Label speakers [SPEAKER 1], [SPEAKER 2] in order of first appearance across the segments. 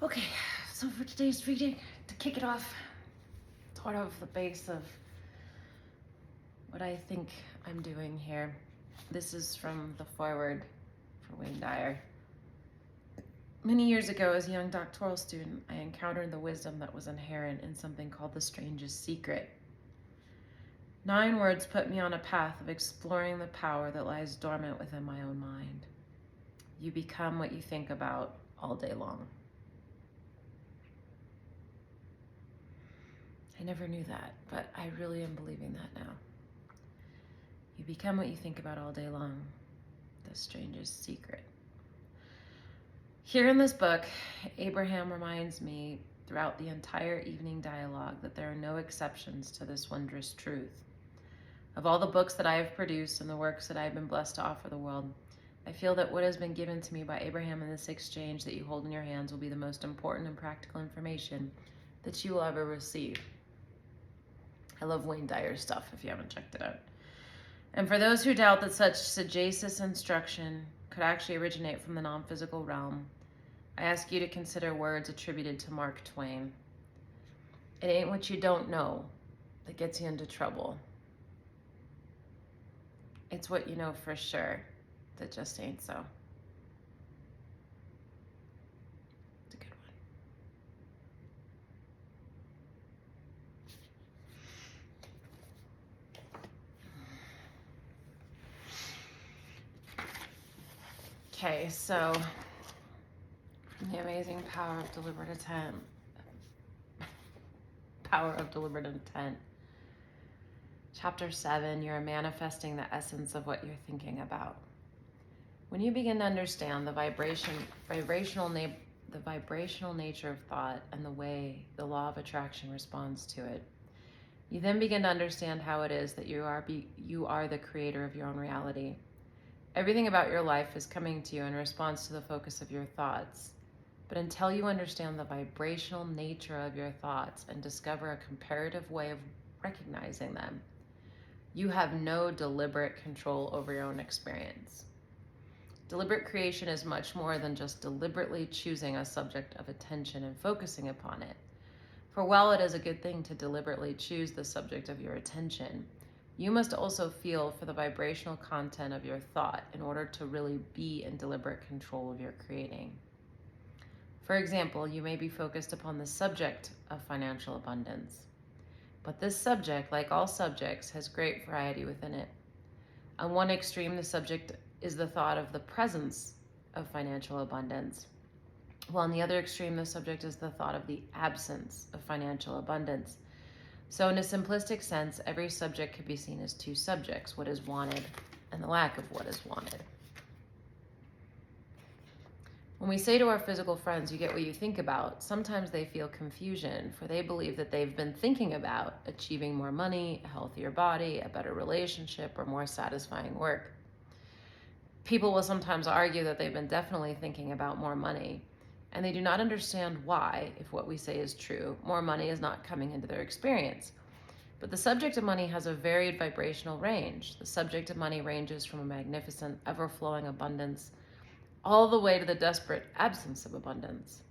[SPEAKER 1] Okay, so for today's reading, to kick it off, sort of the base of what I think I'm doing here. This is from the foreword for Wayne Dyer. Many years ago, as a young doctoral student, I encountered the wisdom that was inherent in something called the strangest secret. 9 words put me on a path of exploring the power that lies dormant within my own mind. You become what you think about all day long. I never knew that, but I really am believing that now. You become what you think about all day long. The strangest secret. Here in this book, Abraham reminds me throughout the entire evening dialogue that there are no exceptions to this wondrous truth. Of all the books that I have produced and the works that I have been blessed to offer the world, I feel that what has been given to me by Abraham in this exchange that you hold in your hands will be the most important and practical information that you will ever receive. I love Wayne Dyer's stuff if you haven't checked it out. And for those who doubt that such sagacious instruction could actually originate from the non-physical realm, I ask you to consider words attributed to Mark Twain. It ain't what you don't know that gets you into trouble. It's what you know for sure that just ain't so. It's a good one. Okay, so the amazing power of deliberate intent. Power of deliberate intent. Chapter 7, you're manifesting the essence of what you're thinking about. When you begin to understand the vibrational nature of thought and the way the law of attraction responds to it, you then begin to understand how it is that you are the creator of your own reality. Everything about your life is coming to you in response to the focus of your thoughts. But until you understand the vibrational nature of your thoughts and discover a comparative way of recognizing them, you have no deliberate control over your own experience. Deliberate creation is much more than just deliberately choosing a subject of attention and focusing upon it. For while it is a good thing to deliberately choose the subject of your attention, you must also feel for the vibrational content of your thought in order to really be in deliberate control of your creating. For example, you may be focused upon the subject of financial abundance. But this subject, like all subjects, has great variety within it. On one extreme, the subject is the thought of the presence of financial abundance, while on the other extreme, the subject is the thought of the absence of financial abundance. So in a simplistic sense, every subject could be seen as 2 subjects, what is wanted and the lack of what is wanted. When we say to our physical friends, you get what you think about, sometimes they feel confusion, for they believe that they've been thinking about achieving more money, a healthier body, a better relationship, or more satisfying work. People will sometimes argue that they've been definitely thinking about more money, and they do not understand why, if what we say is true, more money is not coming into their experience. But the subject of money has a varied vibrational range. The subject of money ranges from a magnificent, ever-flowing abundance all the way to the desperate absence of abundance.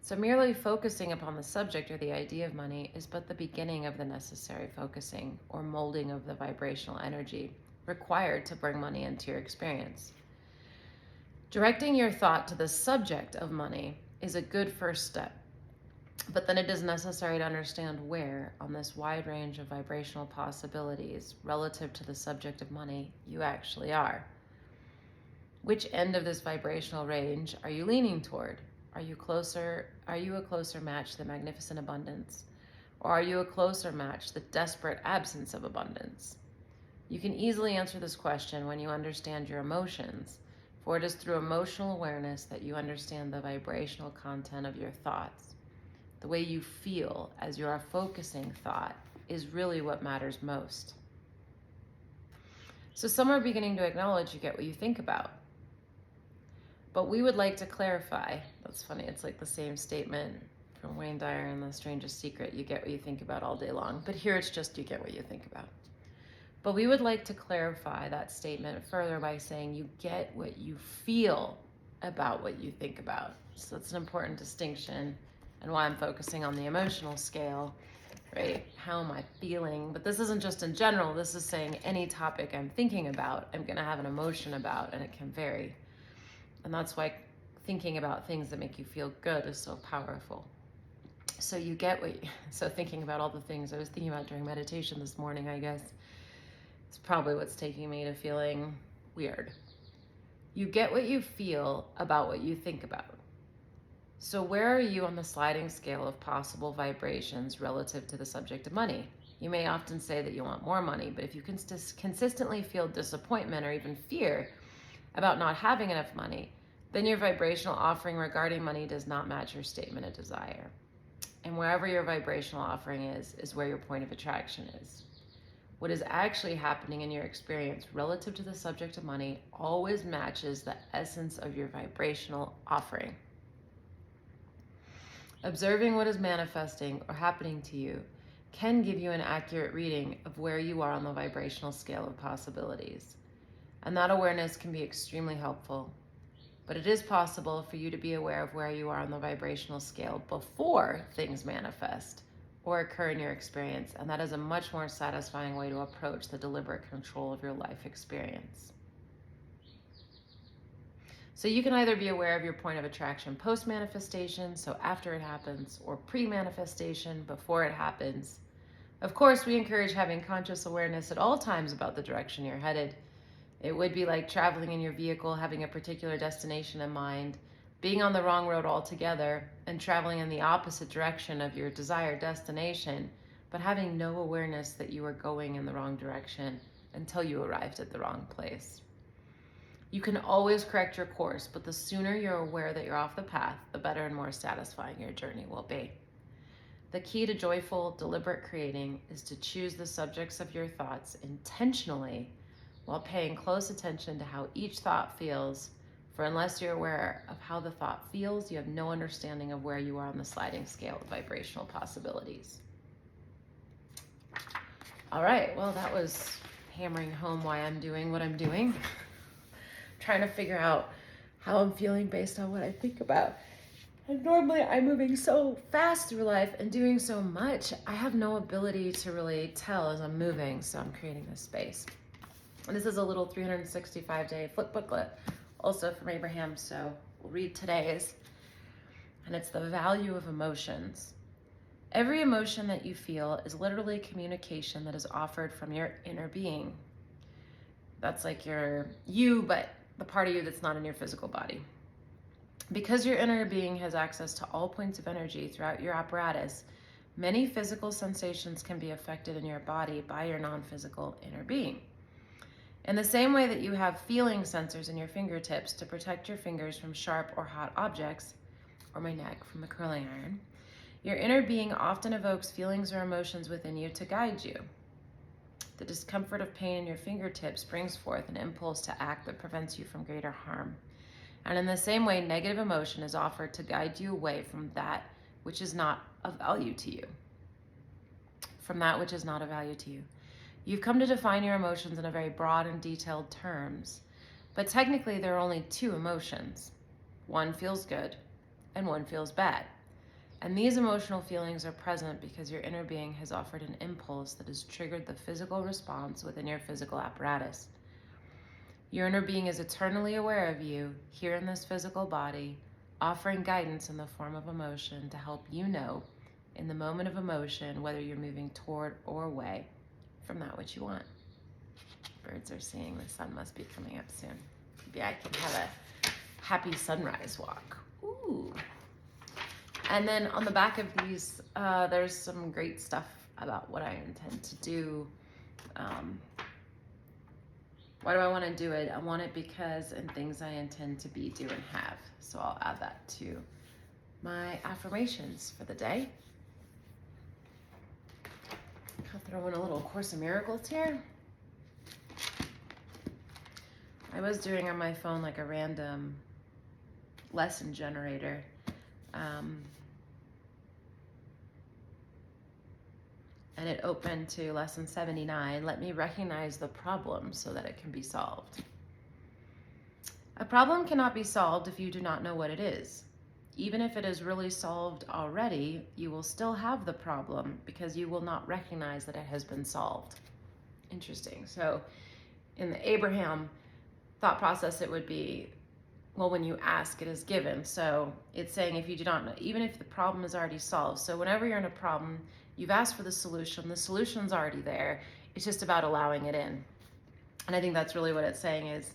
[SPEAKER 1] So merely focusing upon the subject or the idea of money is but the beginning of the necessary focusing or molding of the vibrational energy required to bring money into your experience. Directing your thought to the subject of money is a good first step, but then it is necessary to understand where, on this wide range of vibrational possibilities relative to the subject of money, you actually are. Which end of this vibrational range are you leaning toward? Are you a closer match to the magnificent abundance? Or are you a closer match to the desperate absence of abundance? You can easily answer this question when you understand your emotions, for it is through emotional awareness that you understand the vibrational content of your thoughts. The way you feel as you are focusing thought is really what matters most. So some are beginning to acknowledge you get what you think about. But we would like to clarify. That's funny, it's like the same statement from Wayne Dyer in The Strangest Secret, you get what you think about all day long. But here it's just you get what you think about. But we would like to clarify that statement further by saying you get what you feel about what you think about. So that's an important distinction, and why I'm focusing on the emotional scale, right? How am I feeling? But this isn't just in general. This is saying any topic I'm thinking about, I'm going to have an emotion about, and it can vary. And that's why thinking about things that make you feel good is so powerful. So you get so thinking about all the things I was thinking about during meditation this morning, I guess, it's probably what's taking me to feeling weird. You get what you feel about what you think about. So where are you on the sliding scale of possible vibrations relative to the subject of money? You may often say that you want more money, but if you can consistently feel disappointment or even fear about not having enough money, then your vibrational offering regarding money does not match your statement of desire. And wherever your vibrational offering is where your point of attraction is. What is actually happening in your experience relative to the subject of money always matches the essence of your vibrational offering. Observing what is manifesting or happening to you can give you an accurate reading of where you are on the vibrational scale of possibilities. And that awareness can be extremely helpful. But it is possible for you to be aware of where you are on the vibrational scale before things manifest or occur in your experience, and that is a much more satisfying way to approach the deliberate control of your life experience. So you can either be aware of your point of attraction post-manifestation, so after it happens, or pre-manifestation, before it happens. Of course, we encourage having conscious awareness at all times about the direction you're headed. It would be like traveling in your vehicle, having a particular destination in mind, being on the wrong road altogether, and traveling in the opposite direction of your desired destination, but having no awareness that you were going in the wrong direction until you arrived at the wrong place. You can always correct your course, but the sooner you're aware that you're off the path, the better and more satisfying your journey will be. The key to joyful, deliberate creating is to choose the subjects of your thoughts intentionally while paying close attention to how each thought feels, for unless you're aware of how the thought feels, you have no understanding of where you are on the sliding scale of vibrational possibilities. All right, well, that was hammering home why I'm doing what I'm doing. Trying to figure out how I'm feeling based on what I think about. And normally I'm moving so fast through life and doing so much, I have no ability to really tell as I'm moving, so I'm creating this space. And this is a little 365-day flip booklet, also from Abraham, so we'll read today's. And it's the value of emotions. Every emotion that you feel is literally communication that is offered from your inner being. That's like you, but the part of you that's not in your physical body. Because your inner being has access to all points of energy throughout your apparatus, many physical sensations can be affected in your body by your non-physical inner being. In the same way that you have feeling sensors in your fingertips to protect your fingers from sharp or hot objects, or my neck from the curling iron, your inner being often evokes feelings or emotions within you to guide you. The discomfort of pain in your fingertips brings forth an impulse to act that prevents you from greater harm. And in the same way, negative emotion is offered to guide you away from that which is not of value to you. From that which is not of value to you. You've come to define your emotions in a very broad and detailed terms, but technically there are only two emotions. One feels good and one feels bad. And these emotional feelings are present because your inner being has offered an impulse that has triggered the physical response within your physical apparatus. Your inner being is eternally aware of you here in this physical body, offering guidance in the form of emotion to help you know in the moment of emotion whether you're moving toward or away from that which you want. Birds are singing, the sun must be coming up soon. Maybe I can have a happy sunrise walk. Ooh. And then on the back of these, there's some great stuff about what I intend to do. Why do I want to do it? I want it because and things I intend to be, do, and have. So I'll add that to my affirmations for the day. I'll throw in a little Course in Miracles here. I was doing on my phone like a random lesson generator. And it opened to lesson 79. Let me recognize the problem so that it can be solved. A problem cannot be solved if you do not know what it is. Even if it is really solved already, you will still have the problem because you will not recognize that it has been solved. Interesting. So in the Abraham thought process, it would be, well, when you ask, it is given. So it's saying if you do not know, even if the problem is already solved. So whenever you're in a problem, you've asked for the solution's already there. It's just about allowing it in. And I think that's really what it's saying is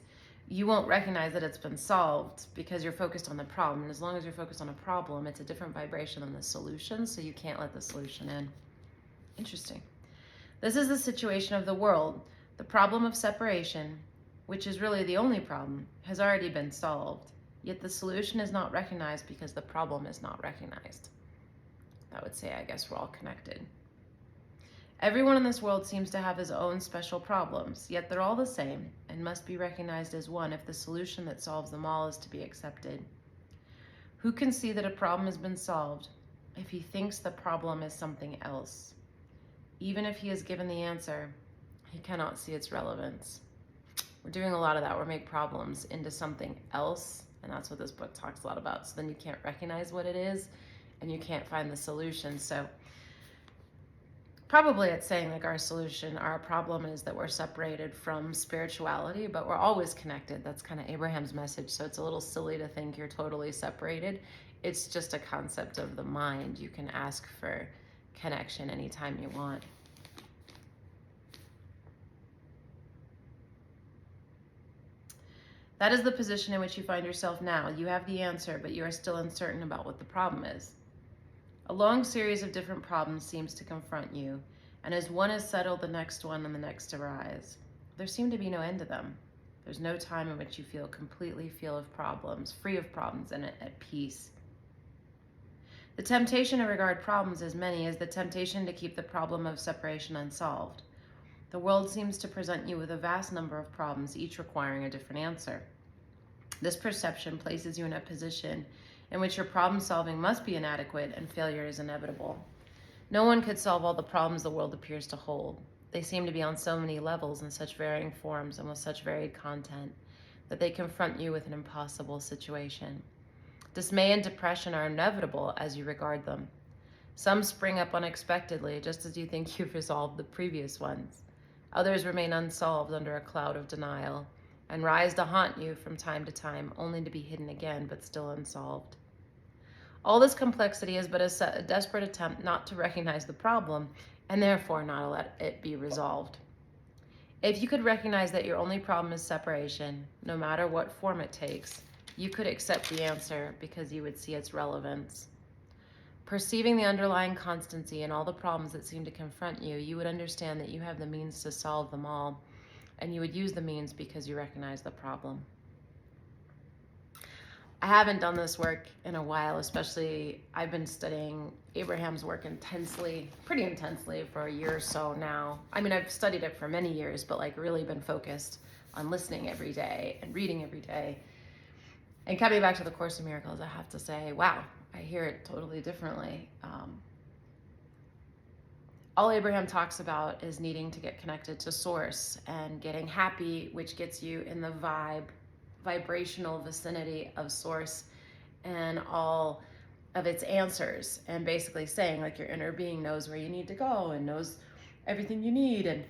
[SPEAKER 1] you won't recognize that it's been solved because you're focused on the problem. And as long as you're focused on a problem, it's a different vibration than the solution, so you can't let the solution in. Interesting. This is the situation of the world. The problem of separation, which is really the only problem, has already been solved. Yet the solution is not recognized because the problem is not recognized. That would say, I guess, we're all connected. Everyone in this world seems to have his own special problems, yet they're all the same and must be recognized as one if the solution that solves them all is to be accepted. Who can see that a problem has been solved if he thinks the problem is something else? Even if he is given the answer, he cannot see its relevance. We're doing a lot of that. We make problems into something else, and that's what this book talks a lot about. So then you can't recognize what it is, and you can't find the solution. So probably it's saying like our problem is that we're separated from spirituality, but we're always connected. That's kind of Abraham's message. So it's a little silly to think you're totally separated. It's just a concept of the mind. You can ask for connection anytime you want. That is the position in which you find yourself now. You have the answer, but you are still uncertain about what the problem is. A long series of different problems seems to confront you, and as one is settled, the next one and the next arise. There seem to be no end to them. There's no time in which you feel completely free of problems, and at peace. The temptation to regard problems as many is the temptation to keep the problem of separation unsolved. The world seems to present you with a vast number of problems, each requiring a different answer. This perception places you in a position in which your problem solving must be inadequate and failure is inevitable. No one could solve all the problems the world appears to hold. They seem to be on so many levels in such varying forms and with such varied content that they confront you with an impossible situation. Dismay and depression are inevitable as you regard them. Some spring up unexpectedly just as you think you've resolved the previous ones. Others remain unsolved under a cloud of denial and rise to haunt you from time to time, only to be hidden again, but still unsolved. All this complexity is but a desperate attempt not to recognize the problem and therefore not to let it be resolved. If you could recognize that your only problem is separation, no matter what form it takes, you could accept the answer because you would see its relevance. Perceiving the underlying constancy in all the problems that seem to confront you, you would understand that you have the means to solve them all, and you would use the means because you recognize the problem. I haven't done this work in a while, especially I've been studying Abraham's work pretty intensely for a year or so now. I mean, I've studied it for many years, but like really been focused on listening every day and reading every day. And coming back to the Course in Miracles, I have to say, wow, I hear it totally differently. All Abraham talks about is needing to get connected to Source and getting happy, which gets you in the vibrational vicinity of Source and all of its answers, and basically saying like your inner being knows where you need to go and knows everything you need,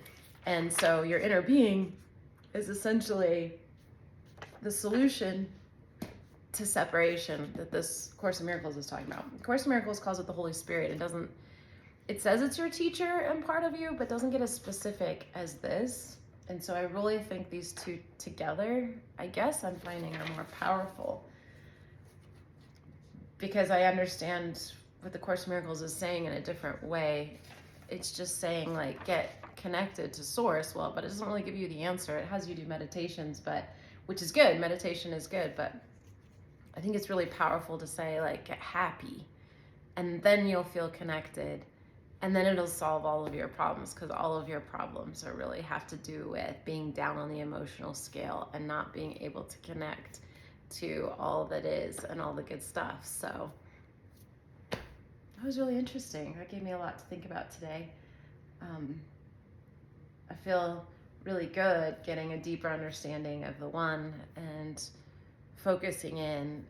[SPEAKER 1] and so your inner being is essentially the solution to separation that this Course in Miracles is talking about. Course in Miracles calls it the Holy Spirit. It says it's your teacher and part of you, but doesn't get as specific as this. And so I really think these two together, I guess I'm finding are more powerful, because I understand what the Course in Miracles is saying in a different way. It's just saying like, get connected to Source. Well, but it doesn't really give you the answer. It has you do meditations, which is good. Meditation is good, but I think it's really powerful to say like, get happy, and then you'll feel connected. And then it'll solve all of your problems, because all of your problems are really have to do with being down on the emotional scale and not being able to connect to all that is and all the good stuff. So that was really interesting. That gave me a lot to think about today. I feel really good getting a deeper understanding of the one and focusing in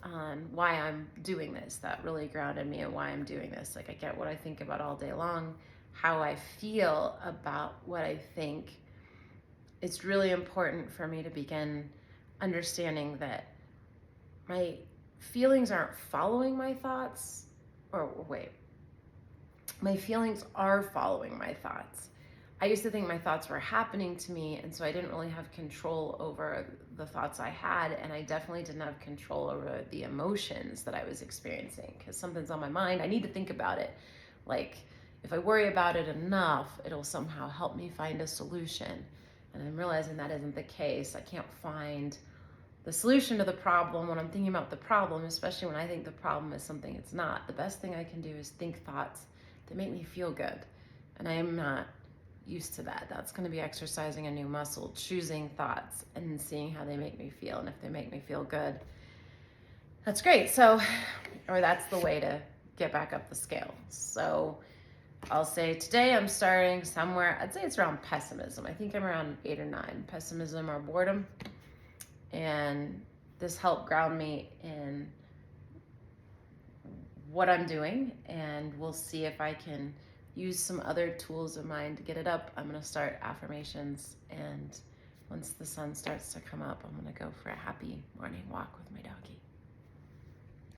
[SPEAKER 1] on why I'm doing this. That really grounded me and why I'm doing this. Like, I get what I think about all day long, how I feel about what I think. It's really important for me to begin understanding that my feelings aren't following my thoughts, or wait, my feelings are following my thoughts. I used to think my thoughts were happening to me, and so I didn't really have control over the thoughts I had, and I definitely didn't have control over the emotions that I was experiencing, because something's on my mind, I need to think about it. Like, if I worry about it enough, it'll somehow help me find a solution. And I'm realizing that isn't the case. I can't find the solution to the problem when I'm thinking about the problem, especially when I think the problem is something it's not. The best thing I can do is think thoughts that make me feel good. And I am not used to that. That's going to be exercising a new muscle, choosing thoughts and seeing how they make me feel. And if they make me feel good, that's great. So, or that's the way to get back up the scale. So I'll say today I'm starting somewhere, I'd say it's around pessimism. I think I'm around 8 or 9. Pessimism or boredom. And this helped ground me in what I'm doing, and we'll see if I can use some other tools of mine to get it up. I'm going to start affirmations, and once the sun starts to come up, I'm going to go for a happy morning walk with my doggie.